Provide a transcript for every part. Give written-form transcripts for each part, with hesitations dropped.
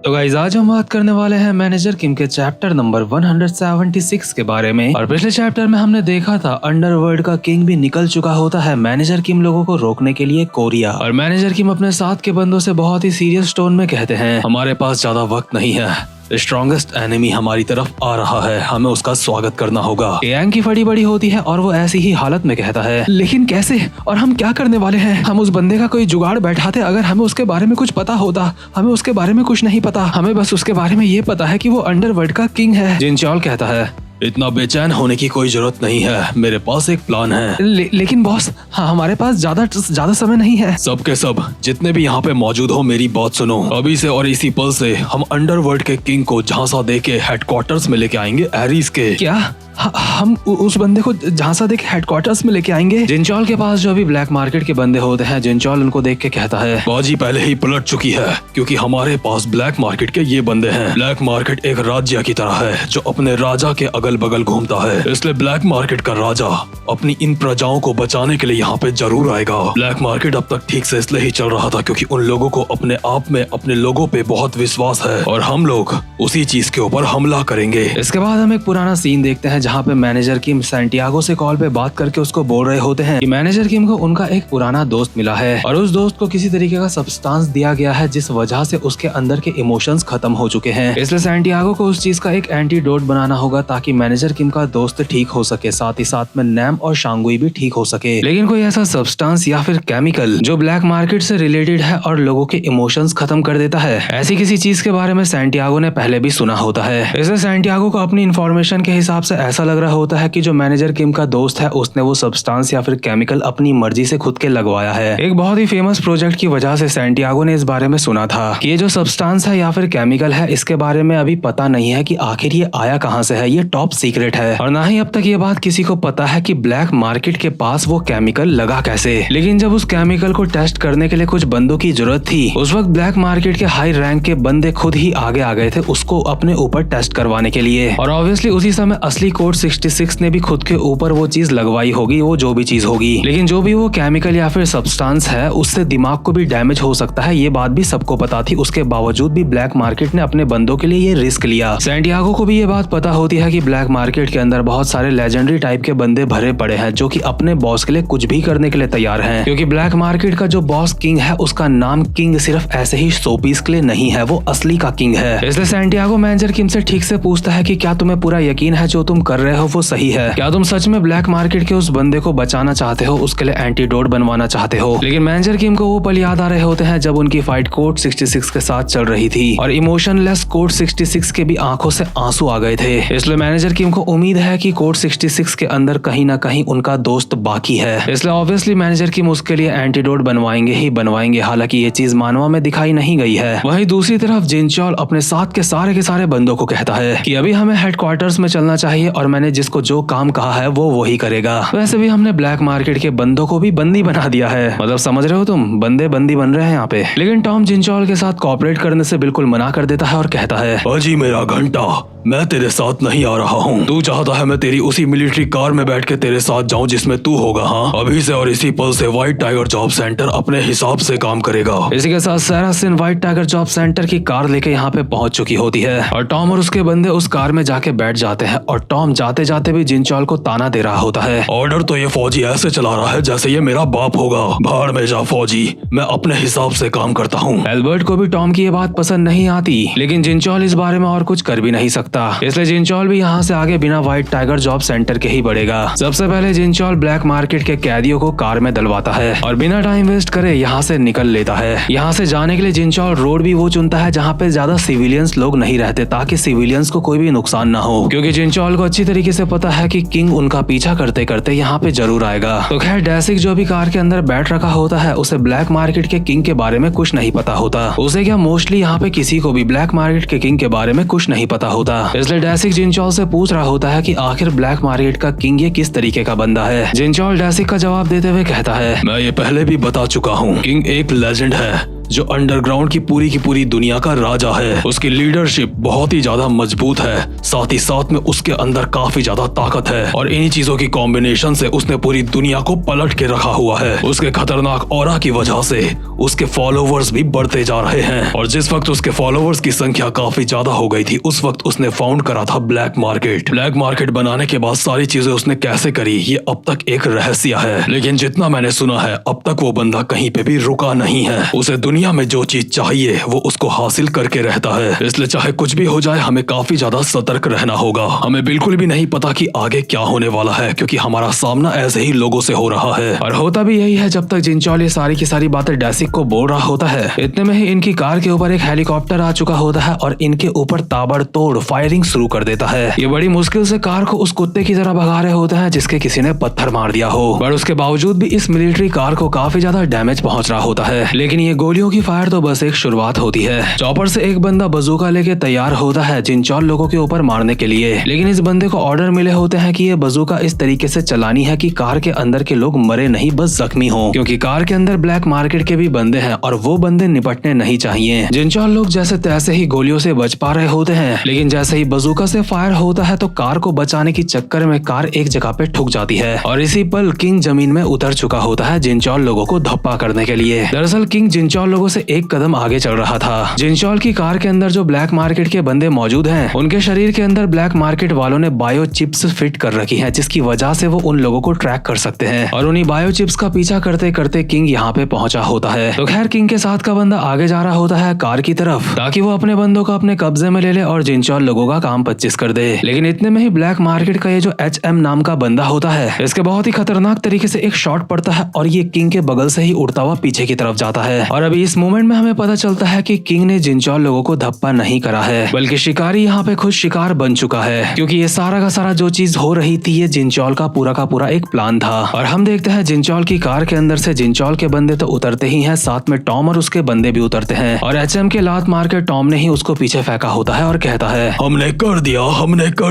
तो गाइस आज हम बात करने वाले हैं मैनेजर किम के चैप्टर नंबर 176 के बारे में। और पिछले चैप्टर में हमने देखा था अंडरवर्ल्ड का किंग भी निकल चुका होता है मैनेजर किम लोगों को रोकने के लिए कोरिया। और मैनेजर किम अपने साथ के बंदों से बहुत ही सीरियस टोन में कहते हैं, हमारे पास ज्यादा वक्त नहीं है, स्ट्रॉन्गेस्ट एनिमी हमारी तरफ आ रहा है, हमें उसका स्वागत करना होगा। यांग की फड़ी बड़ी होती है और वो ऐसी ही हालत में कहता है, लेकिन कैसे और हम क्या करने वाले हैं? हम उस बंदे का कोई जुगाड़ बैठाते अगर हमें उसके बारे में कुछ पता होता। हमें उसके बारे में कुछ नहीं पता, हमें बस उसके बारे में ये पता है कि वो अंडरवर्ल्ड का किंग है। जिनचॉल कहता है, इतना बेचैन होने की कोई जरूरत नहीं है, मेरे पास एक प्लान है। लेकिन बॉस, हाँ, हमारे पास ज्यादा समय नहीं है। सबके सब जितने भी यहाँ पे मौजूद हो मेरी बात सुनो। अभी से और इसी पल से हम अंडरवर्ल्ड के किंग को झांसा देके हेडक्वार्टर्स में लेके आएंगे एरीज के। क्या हम उस बंदे को झांसा देके हेडक्वार्टर्स में लेके आएंगे? जिनचॉल के पास जो अभी ब्लैक मार्केट के बंदे होते हैं, जिनचॉल उनको देख के कहता है, बाजी पहले ही पलट चुकी है क्योंकि हमारे पास ब्लैक मार्केट के ये बंदे हैं। ब्लैक मार्केट एक राज्य की तरह है जो अपने राजा के अगल बगल घूमता है, इसलिए ब्लैक मार्केट का राजा अपनी इन प्रजाओं को बचाने के लिए यहाँ पे जरूर आएगा। ब्लैक मार्केट अब तक ठीक से इसलिए ही चल रहा था क्योंकि उन लोगों को अपने आप में अपने लोगों पे बहुत विश्वास है और हम लोग उसी चीज के ऊपर हमला करेंगे। इसके बाद हम एक पुराना सीन देखते हैं जहाँ पे मैनेजर किम सैंटियागो से कॉल पे बात करके उसको बोल रहे होते हैं कि मैनेजर किम को उनका एक पुराना दोस्त मिला है और उस दोस्त को किसी तरीके का सब्सटेंस दिया गया है जिस वजह से उसके अंदर के इमोशंस खत्म हो चुके हैं। इसलिए सैंटियागो को उस चीज का एक एंटीडोट बनाना होगा ताकि मैनेजर किम का दोस्त ठीक हो सके, साथ ही साथ में नैम और शांगुई भी ठीक हो सके। लेकिन कोई ऐसा सब्सटेंस या फिर केमिकल जो ब्लैक मार्केट से रिलेटेड है और लोगों के इमोशंस खत्म कर देता है, ऐसी किसी चीज के बारे में सैंटियागो ने पहले भी सुना होता है। इसलिए सैंटियागो को अपनी इन्फॉर्मेशन के हिसाब से ऐसा लग रहा होता है कि जो मैनेजर किम का दोस्त है उसने वो सब्सटेंस या फिर केमिकल अपनी मर्जी से खुद के लगवाया है। एक बहुत ही फेमस प्रोजेक्ट की वजह से सैंटियागो ने इस बारे में सुना था कि ये जो सब्सटेंस है या फिर केमिकल है इसके बारे में अभी पता नहीं है कि आखिर ये आया कहां से है, ये टॉप सीक्रेट है और ना ही अब तक ये बात किसी को पता है कि ब्लैक मार्केट के पास वो केमिकल लगा कैसे। लेकिन जब उस केमिकल को टेस्ट करने के लिए कुछ बंदों की जरूरत थी, उस वक्त ब्लैक मार्केट के हाई रैंक के बंदे खुद ही आगे आ गए थे उसको अपने ऊपर टेस्ट करवाने के लिए। और ऑब्वियसली उसी समय असली कोड 66 ने भी खुद के ऊपर वो चीज लगवाई होगी, वो जो भी चीज होगी। लेकिन जो भी वो केमिकल या फिर सब्सटेंस है उससे दिमाग को भी डैमेज हो सकता है, ये बात भी सबको पता थी। उसके बावजूद भी ब्लैक मार्केट ने अपने बंदों के लिए ये रिस्क लिया। सैंटियागो को भी ये बात पता होती है कि ब्लैक मार्केट के अंदर बहुत सारे लेजेंडरी टाइप के बंदे भरे पड़े हैं जो कि अपने बॉस के लिए कुछ भी करने के लिए तैयार हैं, क्योंकि ब्लैक मार्केट का जो बॉस किंग है उसका नाम किंग सिर्फ ऐसे ही शोपीस के लिए नहीं है, वो असली का किंग है। इसलिए सैंटियागो मैनेजर किम से ठीक से पूछता है कि क्या तुम्हें पूरा यकीन है जो तुम कर रहे हो वो सही है? क्या तुम सच में ब्लैक मार्केट के उस बंदे को बचाना चाहते हो, उसके लिए एंटीडोट बनवाना चाहते हो? लेकिन मैनेजर किम को वो पल याद आ रहे होते हैं जब उनकी फाइट कोड 66 के साथ चल रही थी और इमोशनलेस कोड 66 के भी आंखों से आंसू आ गए थे। इसलिए मैनेजर किम को उम्मीद है कि कोड 66 के अंदर कहीं ना कहीं उनका दोस्त बाकी है। इसलिए ऑब्वियसली मैनेजर किम उसके लिए एंटीडोट बनवाएंगे ही बनवाएंगे, हालांकि ये चीज मानवा में दिखाई नहीं गई है। वहीं दूसरी तरफ जिनचॉल अपने साथ के सारे बंदों को कहता है कि अभी हमें हेडक्वार्टर्स में चलना चाहिए और मैंने जिसको जो काम कहा है वो वही करेगा। वैसे भी हमने ब्लैक मार्केट के बंदों को भी बंदी बना दिया है, मतलब समझ रहे हो तुम, बंदे बंदी बन रहे हैं यहाँ पे। लेकिन टॉम जिनचॉल के साथ कोऑपरेट करने से बिल्कुल मना कर देता है और कहता है, अजी मेरा घंटा, मैं तेरे साथ नहीं आ रहा हूँ। तू चाहता है मैं तेरी उसी मिलिट्री कार में बैठ के तेरे साथ जाऊँ जिसमें तू होगा? हाँ, अभी से और इसी पल से व्हाइट टाइगर जॉब सेंटर अपने हिसाब से काम करेगा। इसी के साथ सारा सिन व्हाइट टाइगर जॉब सेंटर की कार लेके यहाँ पे पहुंच चुकी होती है और टॉम और उसके बंदे उस कार में जाके बैठ जाते हैं और टॉम जाते जाते भी जिनचॉल को ताना दे रहा होता है, ऑर्डर तो ये फौजी ऐसे चला रहा है जैसे ये मेरा बाप होगा। भाड़ में जा फौजी, मैं अपने हिसाब से काम करता हूँ। एल्बर्ट को भी टॉम की ये बात पसंद नहीं आती, लेकिन जिनचॉल इस बारे में और कुछ कर भी नहीं सकता, इसलिए जिनचॉल भी यहाँ से आगे बिना व्हाइट टाइगर जॉब सेंटर के ही बढ़ेगा। सबसे पहले जिनचॉल ब्लैक मार्केट के कैदियों को कार में डलवाता है और बिना टाइम वेस्ट करे यहाँ से निकल लेता है। यहाँ से जाने के लिए जिनचॉल रोड भी वो चुनता है जहाँ पे ज्यादा सिविलियंस लोग नहीं रहते ताकि सिविलियंस को कोई भी नुकसान ना हो, क्योंकि जिनचॉल को अच्छी तरीके से पता है कि किंग उनका पीछा करते करते यहाँ पे जरूर आएगा। तो खैर डैसिक जो भी कार के अंदर बैठ रखा होता है उसे ब्लैक मार्केट के किंग के बारे में कुछ नहीं पता होता। उसे क्या मोस्टली यहाँ पे किसी को भी ब्लैक मार्केट के किंग के बारे में कुछ नहीं पता होता। इसलिए डैसिक जिनचॉल से पूछ रहा होता है कि आखिर ब्लैक मार्केट का किंग ये किस तरीके का बंदा है। जिनचॉल डैसिक का जवाब देते हुए कहता है, मैं ये पहले भी बता चुका हूँ, किंग एक लेजेंड है जो अंडरग्राउंड की पूरी दुनिया का राजा है। उसकी लीडरशिप बहुत ही ज्यादा मजबूत है, साथ ही साथ में उसके अंदर काफी ज्यादा ताकत है और इन्हीं चीजों की कॉम्बिनेशन से उसने पूरी दुनिया को पलट के रखा हुआ है। उसके खतरनाक ऑरा की वजह से उसके फॉलोवर्स भी बढ़ते जा रहे हैं और जिस वक्त उसके फॉलोवर्स की संख्या काफी ज्यादा हो गई थी उस वक्त उसने फाउंड करा था ब्लैक मार्केट। ब्लैक मार्केट बनाने के बाद सारी चीजें उसने कैसे करी ये अब तक एक रहस्य है, लेकिन जितना मैंने सुना है अब तक वो बंदा कहीं पे भी रुका नहीं है। उसे दुनिया में जो चीज चाहिए वो उसको हासिल करके रहता है, इसलिए चाहे कुछ भी हो जाए हमें काफी ज्यादा सतर्क रहना होगा। हमें बिल्कुल भी नहीं पता कि आगे क्या होने वाला है, क्योंकि हमारा सामना ऐसे ही लोगों से हो रहा है और होता भी यही है। जब तक जिनचॉल ये सारी की सारी बातें डेसिक को बोल रहा होता है, इतने में ही इनकी कार के ऊपर एक हेलीकॉप्टर आ चुका होता है और इनके ऊपर ताबड़तोड़ फायरिंग शुरू कर देता है। ये बड़ी मुश्किल से कार को उस कुत्ते की तरह भगा रहे होते हैं जिसके किसी ने पत्थर मार दिया हो, पर उसके बावजूद भी इस मिलिट्री कार को काफी ज्यादा डैमेज पहुंच रहा होता है। लेकिन ये गोलियों की फायर तो बस एक शुरुआत होती है। चॉपर से एक बंदा बंदूका लेके तैयार होता है जिनचॉल लोगों के ऊपर मारने के लिए, लेकिन इस बंदे को ऑर्डर मिले होते हैं कि ये बंदूका इस तरीके से चलानी है कि कार के अंदर के लोग मरे नहीं बस जख्मी हो, क्योंकि कार के अंदर ब्लैक मार्केट के भी बंदे हैं और वो बंदे निपटने नहीं चाहिए। जिनचॉल लोग जैसे तैसे ही गोलियों से बच पा रहे होते हैं, लेकिन जैसे ही बंदूका से फायर होता है तो कार को बचाने की चक्कर में कार एक जगह पे ठुक जाती है और इसी पल किंग जमीन में उतर चुका होता है जिनचॉल लोगों को धप्पा करने के लिए। दरअसल किंग जिनचॉल लोगों से एक कदम आगे चल रहा था। जिनचॉल की कार के अंदर जो ब्लैक मार्केट के बंदे मौजूद हैं, उनके शरीर के अंदर ब्लैक मार्केट वालों ने बायो चिप्स फिट कर रखी हैं, जिसकी वजह से वो उन लोगों को ट्रैक कर सकते हैं और उन्हीं बायो चिप्स का पीछा करते करते किंग यहाँ पे पहुंचा होता है। तो खैर किंग के साथ का बंदा आगे जा रहा होता है कार की तरफ ताकि वो अपने बंदों को अपने कब्जे में ले ले और जिनचॉल लोगों का काम 25 कर दे। लेकिन इतने में ही ब्लैक मार्केट का ये जो HM नाम का बंदा होता है, इसके बहुत ही खतरनाक तरीके से एक शॉट पड़ता है और ये किंग के बगल से ही उड़ता हुआ पीछे की तरफ जाता है। और अभी इस मोमेंट में हमें पता चलता है कि किंग ने जिनचॉल लोगों को धप्पा नहीं करा है, बल्कि शिकारी यहाँ पे खुद शिकार बन चुका है, क्योंकि ये सारा का सारा जो चीज हो रही थी ये जिनचॉल का पूरा एक प्लान था। और हम देखते हैं जिनचॉल की कार के अंदर से जिनचॉल के बंदे तो उतरते ही हैं, साथ में टॉम और उसके बंदे भी उतरते हैं और HM के लात मार के टॉम ने ही उसको पीछे फेंका होता है और कहता है हमने कर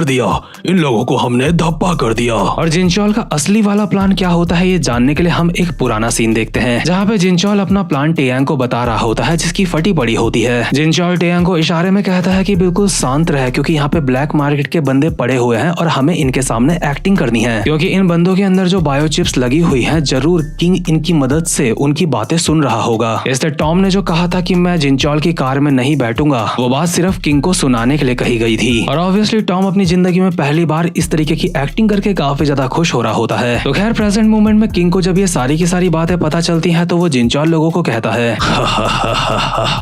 दिया, इन लोगों को हमने धप्पा कर दिया। और जिनचॉल का असली वाला प्लान क्या होता है ये जानने के लिए हम एक पुराना सीन देखते हैं, जहाँ पे जिनचॉल अपना प्लान टेयांग को बता रहा होता है जिसकी फटी पड़ी होती है। जिनचॉल टेयांग को इशारे में कहता है कि बिल्कुल शांत रहे, क्योंकि यहाँ पे ब्लैक मार्केट के बंदे पड़े हुए हैं और हमें इनके सामने एक्टिंग करनी है, क्योंकि इन बंदों के अंदर जो बायो चिप्स लगी हुई है जरूर किंग इनकी मदद से उनकी बातें सुन रहा होगा। इसलिए टॉम ने जो कहा था कि मैं जिनचॉल की कार में नहीं बैठूंगा, वो बात सिर्फ किंग को सुनाने के लिए कही गई थी। और ऑब्वियसली टॉम अपनी जिंदगी में पहली बार इस तरीके की एक्टिंग करके काफी ज्यादा खुश हो रहा होता है। तो खैर प्रेजेंट मोमेंट में किंग को जब ये सारी की सारी बातें पता चलती हैं तो वो जिनचॉल लोगों को कहता है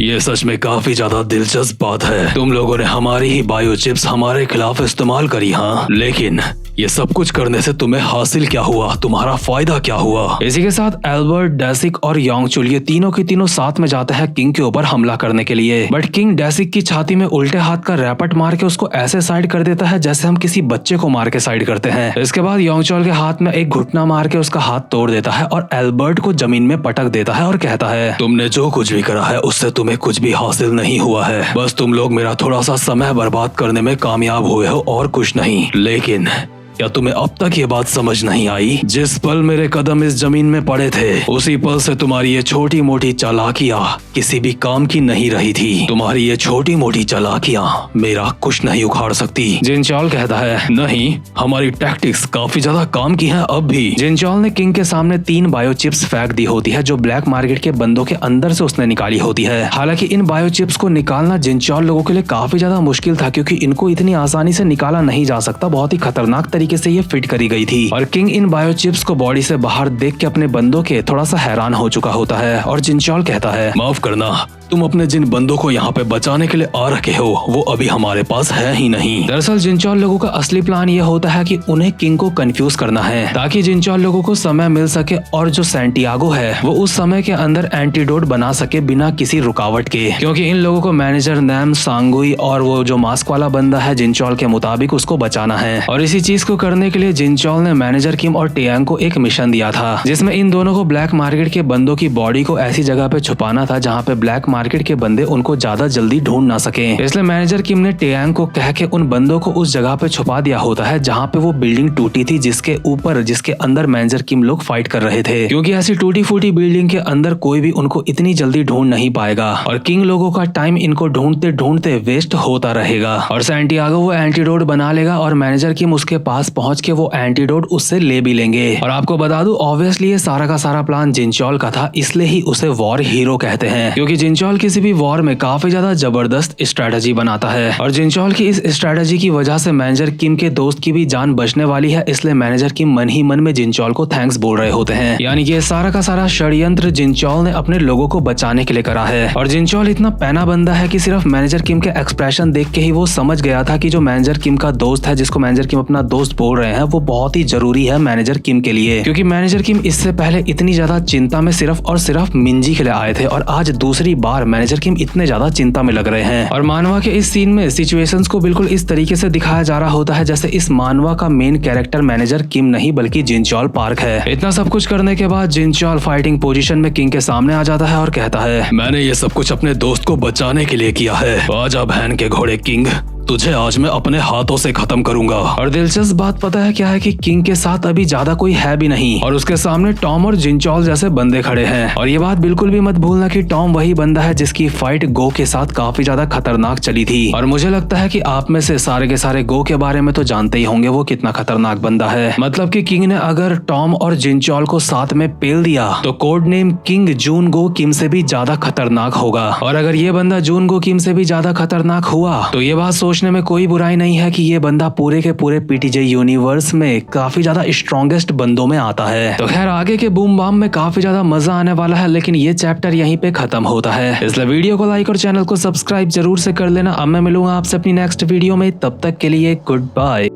ये सच में काफी ज्यादा दिलचस्प बात है, तुम लोगों ने हमारी ही बायो चिप्स हमारे खिलाफ इस्तेमाल करी, हाँ, लेकिन ये सब कुछ करने से तुम्हें हासिल क्या हुआ, तुम्हारा फायदा क्या हुआ। इसी के साथ एल्बर्ट, डेसिक और योंगचुल ये तीनों की तीनों साथ में जाते हैं किंग के ऊपर हमला करने के लिए, बट किंग डेसिक की छाती में उल्टे हाथ का रैपट मार के उसको ऐसे साइड कर देता है जैसे हम किसी बच्चे को मार के साइड करते हैं। इसके बाद योंगचुल के हाथ में एक घुटना मार के उसका हाथ तोड़ देता है और एल्बर्ट को जमीन में पटक देता है और कहता है तुमने जो कुछ भी करा है उससे तुम्हें कुछ भी हासिल नहीं हुआ है, बस तुम लोग मेरा थोड़ा सा समय बर्बाद करने में कामयाब हुए हो और कुछ नहीं। लेकिन क्या तुम्हें अब तक ये बात समझ नहीं आई, जिस पल मेरे कदम इस जमीन में पड़े थे उसी पल से तुम्हारी ये छोटी मोटी चालाकियां किसी भी काम की नहीं रही थी। तुम्हारी ये छोटी मोटी चालाकियां मेरा कुछ नहीं उखाड़ सकती। जिनचॉल कहता है नहीं, हमारी टैक्टिक्स काफी ज्यादा काम की हैं अब भी। जिनचॉल ने किंग के सामने 3 बायो चिप्स फेंक दी होती है जो ब्लैक मार्केट के बंदों के अंदर से उसने निकाली होती है। हालांकि इन बायो चिप्स को निकालना जिनचॉल लोगों के लिए काफी ज्यादा मुश्किल था, क्योंकि इनको इतनी आसानी से निकाला नहीं जा सकता, बहुत ही खतरनाक तरीके से ये फिट करी गई थी। और किंग इन बायो चिप्स को बॉडी से बाहर देख के अपने बंदों के थोड़ा सा हैरान हो चुका होता है और जिनचॉल कहता है माफ करना, तुम अपने जिन बंदों को यहाँ पे बचाने के लिए आ रखे हो वो अभी हमारे पास है ही नहीं। दरअसल जिनचॉल लोगों का असली प्लान ये होता है कि उन्हें किंग को कंफ्यूज करना है ताकि जिनचॉल लोगों को समय मिल सके और जो सैंटियागो है वो उस समय के अंदर एंटीडोट बना सके बिना किसी रुकावट के, क्योंकि इन लोगों को मैनेजर नैम, सांगुई और वो जो मास्क वाला बंदा है जिनचॉल के मुताबिक उसको बचाना है। और इसी चीज को करने के लिए जिनचॉल ने मैनेजर किम और टेयांग को एक मिशन दिया था जिसमें इन दोनों को ब्लैक मार्केट के बंदों की बॉडी को ऐसी जगह पे छुपाना था जहाँ पे ब्लैक मार्केट के बंदे उनको ज्यादा जल्दी ढूंढ ना सके। इसलिए मैनेजर किम ने टेयांग को कह के उन बंदों को उस जगह पे छुपा दिया होता है जहाँ पे वो बिल्डिंग टूटी थी, जिसके अंदर मैनेजर किम लोग फाइट कर रहे थे, क्योंकि ऐसी टूटी फूटी बिल्डिंग के अंदर कोई भी उनको इतनी जल्दी ढूंढ नहीं पाएगा और किंग लोगों का टाइम इनको ढूंढते ढूंढते वेस्ट होता रहेगा। और सैंटियागो वो एंटीडोट बना लेगा और मैनेजर किम उसके पास पहुंच के वो एंटीडोट उससे ले भी लेंगे। और आपको बता दूं, ऑब्वियसली ये सारा का सारा प्लान जिनचोल का था, इसलिए ही उसे वॉर हीरो कहते हैं, क्योंकि जिनचोल किसी भी वॉर में काफी ज्यादा जबरदस्त स्ट्रेटजी बनाता है। और जिनचोल की इस स्ट्रेटजी की वजह से मैनेजर किम के दोस्त की भी जान बचने वाली है, इसलिए मैनेजर किम मन ही मन में जिनचोल को थैंक्स बोल रहे होते हैं। यानी कि ये सारा का सारा षड्यंत्र जिनचोल ने अपने लोगों को बचाने के लिए करा है। और जिनचोल इतना पैना बंदा है कि सिर्फ मैनेजर किम के एक्सप्रेशन देख के ही वो समझ गया था कि जो मैनेजर किम का दोस्त है, जिसको मैनेजर किम अपना दोस्त बोल रहे हैं, वो बहुत ही जरूरी है मैनेजर किम के लिए, क्योंकि मैनेजर किम इससे पहले इतनी ज्यादा चिंता में सिर्फ और सिर्फ मिंजी के लिए आए थे और आज दूसरी बार मैनेजर किम इतने ज्यादा चिंता में लग रहे हैं। और मानवा के इस सीन में सिचुएशंस को बिल्कुल इस तरीके से दिखाया जा रहा होता है जैसे इस मानवा का मेन कैरेक्टर मैनेजर किम नहीं बल्कि जिनचोल पार्क है। इतना सब कुछ करने के बाद जिनचोल फाइटिंग पोजीशन में किंग के सामने आ जाता है और कहता है, मैंने ये सब कुछ अपने दोस्त को बचाने के लिए किया है। आजा बहन के घोड़े किंग, तुझे आज मैं अपने हाथों से खत्म करूंगा। और दिलचस्प बात पता है क्या है कि किंग के साथ अभी ज्यादा कोई है भी नहीं और उसके सामने टॉम और जिनचोल जैसे बंदे खड़े हैं। और ये बात बिल्कुल भी मत भूलना कि टॉम वही बंदा है जिसकी फाइट गो के साथ काफी ज्यादा खतरनाक चली थी। और मुझे लगता है कि आप में से सारे के सारे गो के बारे में तो जानते ही होंगे वो कितना खतरनाक बंदा है। मतलब कि किंग ने अगर टॉम और जिनचोल को साथ में पेल दिया तो कोड नेम किंग जून गो किम से भी ज्यादा खतरनाक होगा। और अगर ये बंदा जून गो किम से भी ज्यादा खतरनाक हुआ तो ये बात सोचने में कोई बुराई नहीं है कि ये बंदा पूरे के पूरे पीटीजे यूनिवर्स में काफी ज्यादा स्ट्रॉन्गेस्ट बंदों में आता है। तो खैर आगे के बूम बाम में काफी ज्यादा मजा आने वाला है, लेकिन ये चैप्टर यहीं पे खत्म होता है। इसलिए वीडियो को लाइक और चैनल को सब्सक्राइब जरूर से कर लेना। अब मैं मिलूंगा आपसे अपनी नेक्स्ट वीडियो में, तब तक के लिए गुड बाय।